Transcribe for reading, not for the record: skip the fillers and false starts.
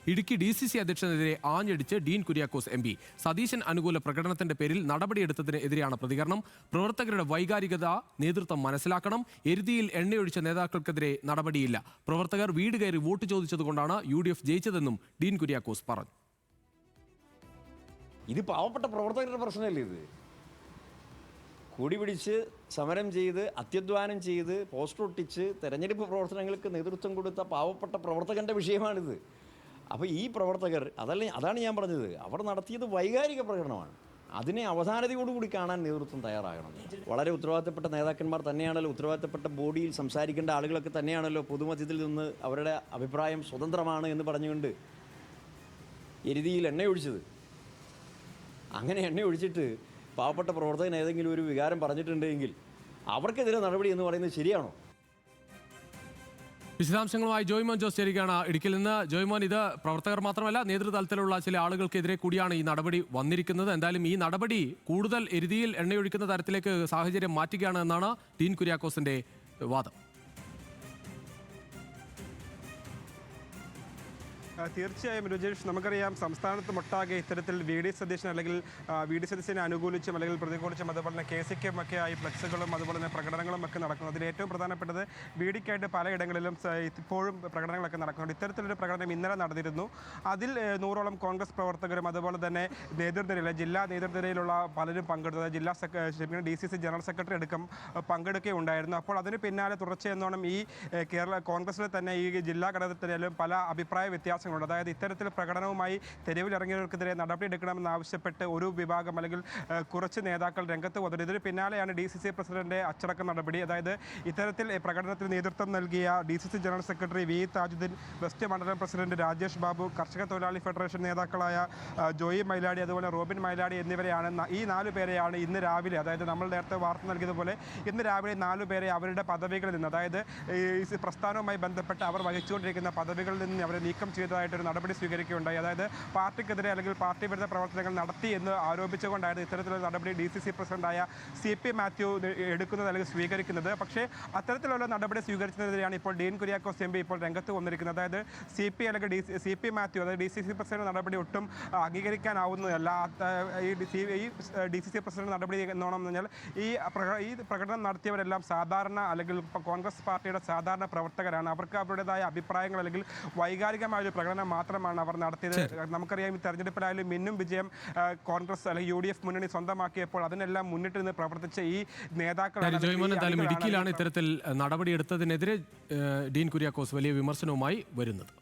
Idukki DCC അധ്യക്ഷനെതിരെ ആഞ്ഞടിച്ച് Dean Kuriakose MP. Satheesan അനുകൂല പ്രകടനത്തിന്റെ പേരിൽ നടപടിയെടുത്തതിനെതിരെയാണ് പ്രതികരണം. പ്രവർത്തകരുടെ വൈകാരികത നേതൃത്വം മനസ്സിലാക്കണം. എരുതിയിൽ എണ്ണയൊഴിച്ച നേതാക്കൾക്കെതിരെ നടപടിയില്ല. പ്രവർത്തകർ വീട് കയറി വോട്ട് ചോദിച്ചതുകൊണ്ടാണ് UDF ജയിച്ചതെന്നും ഡീൻ കുര്യാക്കോസ് പറഞ്ഞു. ഇത് പാവപ്പെട്ട പ്രവർത്തകരുടെ പ്രശ്നമല്ലേ? ഇത് കൂടി പിടിച്ച് സമരം ചെയ്ത് അത്യധ്വാനം ചെയ്ത് പോസ്റ്റർ ഒട്ടിച്ച് തെരഞ്ഞെടുപ്പ് പ്രവർത്തനങ്ങൾക്ക് നേതൃത്വം കൊടുത്ത പാവപ്പെട്ട പ്രവർത്തകൻ്റെ വിഷയമാണിത്. അപ്പോൾ ഈ പ്രവർത്തകർ അതാണ് ഞാൻ പറഞ്ഞത്, അവർ നടത്തിയത് വൈകാരിക പ്രകടനമാണ്. അതിനെ അവധാനതയോടുകൂടി കാണാൻ നേതൃത്വം തയ്യാറാകണം. വളരെ ഉത്തരവാദിത്തപ്പെട്ട നേതാക്കന്മാർ തന്നെയാണല്ലോ, ഉത്തരവാദിത്തപ്പെട്ട ബോഡിയിൽ സംസാരിക്കേണ്ട ആളുകളൊക്കെ തന്നെയാണല്ലോ പൊതുമധ്യത്തിൽ നിന്ന് അവരുടെ അഭിപ്രായം സ്വതന്ത്രമാണ് എന്ന് പറഞ്ഞുകൊണ്ട് എരുതിയിൽ എണ്ണയൊഴിച്ചത്. അങ്ങനെ എണ്ണയൊഴിച്ചിട്ട് പാവപ്പെട്ട പ്രവർത്തകൻ ഏതെങ്കിലും ഒരു വികാരം പറഞ്ഞിട്ടുണ്ടെങ്കിൽ അവർക്കെതിരെ നടപടി എന്ന് പറയുന്നത് ശരിയാണോ? വിശദാംശങ്ങളുമായി ജോയ്മോൻ ജോസ് ചേരുകയാണ് ഇടുക്കിയിൽ നിന്ന്. ജോയ്മോൻ, ഇത് പ്രവർത്തകർ മാത്രമല്ല നേതൃതലത്തിലുള്ള ചില ആളുകൾക്കെതിരെ കൂടിയാണ് ഈ നടപടി വന്നിരിക്കുന്നത്. എന്തായാലും ഈ നടപടി കൂടുതൽ എരുതിയിൽ എണ്ണയൊഴിക്കുന്ന തരത്തിലേക്ക് സാഹചര്യം മാറ്റുകയാണ് എന്നാണ് ഡീൻ കുര്യാക്കോസിന്റെ വാദം. തീർച്ചയായും രുജേഷ്, നമുക്കറിയാം സംസ്ഥാനത്ത് മൊട്ടാകെ ഇത്തരത്തിൽ VD സതീശൻ അല്ലെങ്കിൽ VD സതീശനെ അനുകൂലിച്ചും അല്ലെങ്കിൽ പ്രതികൂലിച്ചും അതുപോലെ തന്നെ KCക്കും ഒക്കെ ആയി ഫ്ലെക്സുകളും അതുപോലെ തന്നെ പ്രകടനങ്ങളും ഒക്കെ നടക്കുന്നത്. അതിൽ ഏറ്റവും പ്രധാനപ്പെട്ടത് VDക്കായിട്ട് പലയിടങ്ങളിലും ഇപ്പോഴും പ്രകടനങ്ങളൊക്കെ നടക്കുന്നുണ്ട്. ഇത്തരത്തിലൊരു പ്രകടനം ഇന്നലെ നടന്നിരുന്നു. അതിൽ 100ഓളം കോൺഗ്രസ് പ്രവർത്തകരും അതുപോലെ തന്നെ നേതൃനിരയിലെ ജില്ലാ നേതൃനിരയിലുള്ള പലരും പങ്കെടുത്തത്. DCC ജനറൽ സെക്രട്ടറി അടക്കം പങ്കെടുക്കുകയുണ്ടായിരുന്നു. അപ്പോൾ അതിന് പിന്നാലെ തുടർച്ചയെന്നോണം ഈ കേരള കോൺഗ്രസിലെ തന്നെ ഈ ജില്ലാ ഘടകത്തിലും പല അഭിപ്രായ വ്യത്യാസങ്ങൾ. അതായത് ഇത്തരത്തിൽ പ്രകടനവുമായി തെരുവിലിറങ്ങിയവർക്കെതിരെ നടപടിയെടുക്കണമെന്നാവശ്യപ്പെട്ട് ഒരു വിഭാഗം അല്ലെങ്കിൽ കുറച്ച് നേതാക്കൾ രംഗത്ത് വന്നത്. ഇതിന് പിന്നാലെയാണ് DCC പ്രസിഡന്റ് അച്ചടക്ക നടപടി. അതായത് ഇത്തരത്തിൽ പ്രകടനത്തിന് നേതൃത്വം നൽകിയ DCC general secretary V Thajudeen, west മണ്ഡലം പ്രസിഡന്റ് രാജേഷ് ബാബു, കർഷക തൊഴിലാളി ഫെഡറേഷൻ നേതാക്കളായ ജോയി മൈലാടി അതുപോലെ റോബിൻ മൈലാടി എന്നിവരെയാണ് ഈ 4 പേരെയാണ് ഇന്ന് രാവിലെ, അതായത് നമ്മൾ നേരത്തെ വാർത്ത നൽകിയതുപോലെ ഇന്ന് രാവിലെ 4 പേരെ അവരുടെ പദവികളിൽ നിന്ന്, അതായത് ഈ പ്രസ്ഥാനവുമായി ബന്ധപ്പെട്ട് അവർ വഹിച്ചുകൊണ്ടിരിക്കുന്ന പദവികളിൽ നിന്ന് അവരെ നീക്കം ചെയ്തതായിട്ടൊരു നടപടി സ്വീകരിക്കുകയുണ്ടായി. അതായത് പാർട്ടിക്കെതിരെ അല്ലെങ്കിൽ പാർട്ടി വിരുദ്ധ പ്രവർത്തനങ്ങൾ നടത്തി എന്ന് ആരോപിച്ചുകൊണ്ടായിരുന്നു ഇത്തരത്തിലുള്ള നടപടി DCC പ്രസിഡന്റായ CP മാത്യു എടുക്കുന്നത് അല്ലെങ്കിൽ സ്വീകരിക്കുന്നത്. പക്ഷേ അത്തരത്തിലുള്ള നടപടി സ്വീകരിച്ചതിനെതിരെയാണ് ഇപ്പോൾ ഡീൻ കുര്യാക്കോസ് MP ഇപ്പോൾ രംഗത്ത് വന്നിരിക്കുന്നത്. അതായത് CP അല്ലെങ്കിൽ CP മാത്യു, അതായത് DCC പ്രസിഡന്റ് നടപടി ഒട്ടും അംഗീകരിക്കാനാവുന്നതല്ല. ഈ DCC പ്രസിഡന്റ് നടപടി എന്നോണം പറഞ്ഞാൽ ഈ പ്രകടനം നടത്തിയവരെല്ലാം സാധാരണ അല്ലെങ്കിൽ കോൺഗ്രസ് പാർട്ടിയുടെ സാധാരണ പ്രവർത്തകരാണ്. അവർക്ക് അവരുടേതായ അഭിപ്രായങ്ങൾ അല്ലെങ്കിൽ വൈകാരികമായ ഒരു പ്രകടനം മാത്രമാണ് അവർ നടത്തിയത്. നമുക്കറിയാം, ഈ തെരഞ്ഞെടുപ്പിലായാലും മിന്നും വിജയം കോൺഗ്രസ് അല്ലെങ്കിൽ UDF മുന്നണി സ്വന്തമാക്കിയപ്പോൾ അതിനെല്ലാം മുന്നിട്ട് നിന്ന് പ്രവർത്തിച്ച ഈ നേതാക്കൾ. ഇടുക്കിയിലാണ് ഇത്തരത്തിൽ നടപടിയെടുത്തതിനെതിരെ ഡീൻ കുര്യാക്കോസ് വലിയ വിമർശനവുമായി വരുന്നത്.